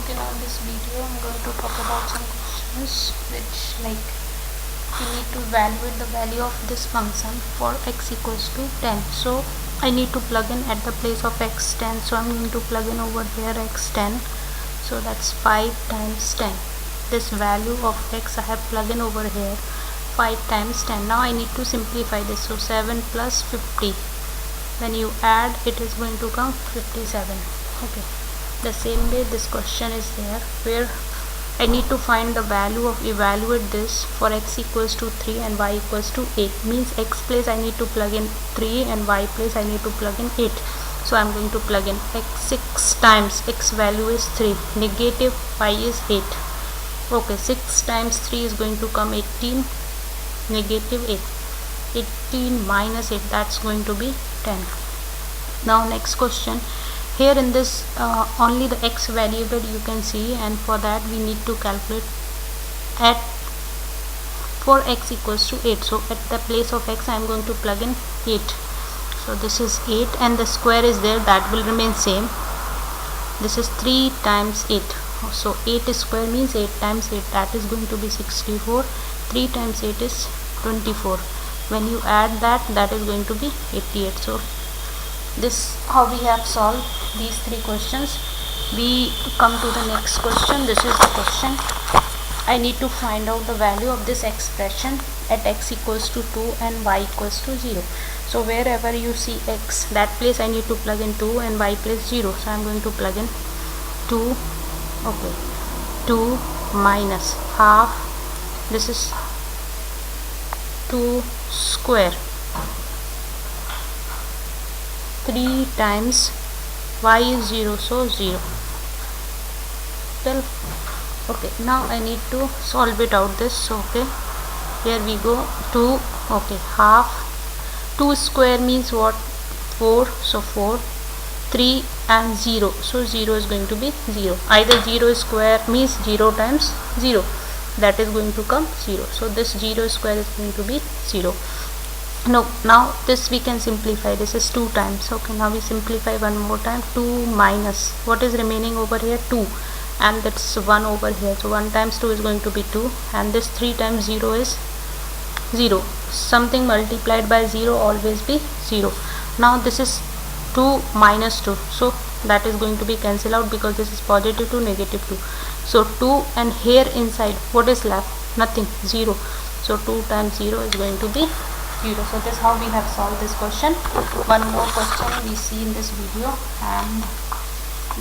Okay, now in this video I'm going to talk about some questions which you need to evaluate the value of this function for x equals to 10. So I need to plug in at the place of x 10, so I'm going to plug in over here x 10. So that's 5 times 10. This value of x I have plugged in over here, 5 times 10. Now I need to simplify this, so 7 plus 50, when you add it is going to come 57. Okay, the same way this question is there, where I need to find the value of evaluate this for x equals to 3 and y equals to 8. Means x place I need to plug in 3 and y place I need to plug in 8. So I'm going to plug in x 6 times x value is 3, negative y is 8. Okay, 6 times 3 is going to come 18, negative 8. 18 minus 8, that's going to be 10. Now next question, here in this only the x variable you can see, and for that we need to calculate at for x equals to 8. So at the place of x I am going to plug in 8. So this is 8 and the square is there, that will remain same. This is 3 times 8. So 8 square means 8 times 8, that is going to be 64. 3 times 8 is 24. When you add that, that is going to be 88. So this how we have solved these three questions. We come to the next question. This is the question, I need to find out the value of this expression at x equals to 2 and y equals to 0. So wherever you see x, that place I need to plug in 2 and y place 0. So I am going to plug in 2. Okay, 2 minus half, this is 2 square, 3 times y is 0, so 0. 12. Okay, now I need to solve it out this. So okay, here we go, 2. Okay, half, 2 square means what, 4, so 4, 3 and 0, so 0 is going to be 0. Either 0 square means 0 times 0, that is going to come 0. So this 0 square is going to be 0. No, now this we can simplify, this is 2 times. Okay, now we simplify one more time, 2 minus what is remaining over here, 2, and that's 1 over here. So 1 times 2 is going to be 2, and this 3 times 0 is 0. Something multiplied by 0 always be 0. Now this is 2 minus 2, so that is going to be cancel out because this is positive 2, negative 2. So 2, and here inside what is left, nothing, 0. So 2 times 0 is going to be 0. So this is how we have solved this question. One more question we see in this video, and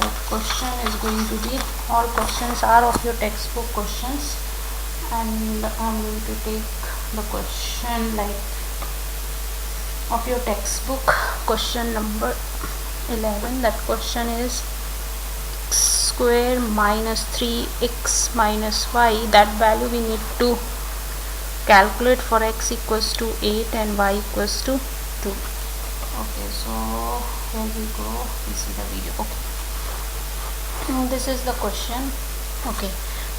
that question is going to be, all questions are of your textbook questions, and I'm going to take the question of your textbook, question number 11. That question is x square minus 3x minus y, that value we need to calculate for x equals to 8 and y equals to 2. Okay, so here we go, we see the video. Okay, now this is the question. Okay,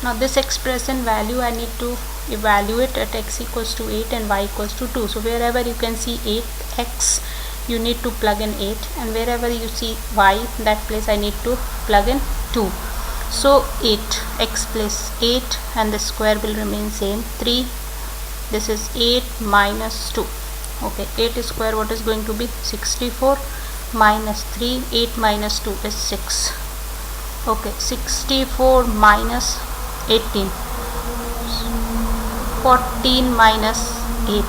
now this expression value I need to evaluate at x equals to 8 and y equals to 2. So wherever you can see 8x, you need to plug in 8, and wherever you see y, that place I need to plug in 2. So 8, x plus 8 and the square will remain same, 3. This is 8 minus 2. Okay, 8 square what is going to be, 64 minus 3, 8 minus 2 is 6. Okay, 64 minus 18, 14 minus 8,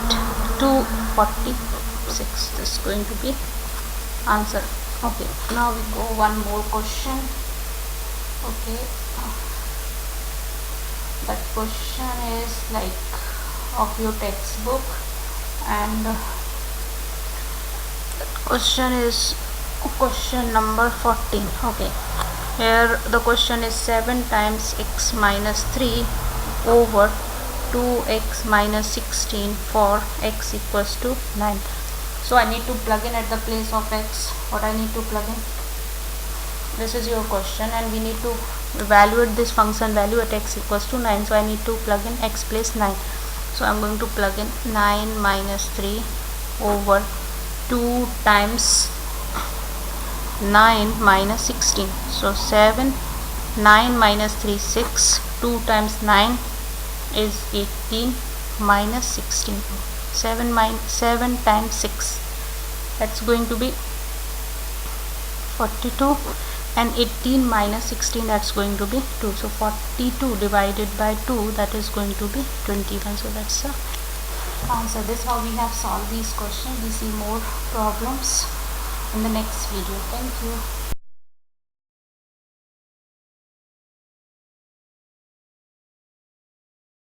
246. This is going to be answer. Okay, now we go one more question. Okay, that question is of your textbook, and the question is question number 14. Okay, here the question is 7 times x minus 3 over 2x minus 16 for x equals to 9. So I need to plug in at the place of x, what I need to plug in, this is your question, and we need to evaluate this function value at x equals to 9. So I need to plug in x place 9. So I'm going to plug in 9 minus 3 over 2 times 9 minus 16. So 7 9 minus 3 6. 2 times 9 is 18 minus 16. 7 times 6, that's going to be 42, and 18 minus 16, that's going to be 2. So 42 divided by 2, that is going to be 21. So that's the answer. This is how we have solved these questions. We see more problems in the next video. Thank you.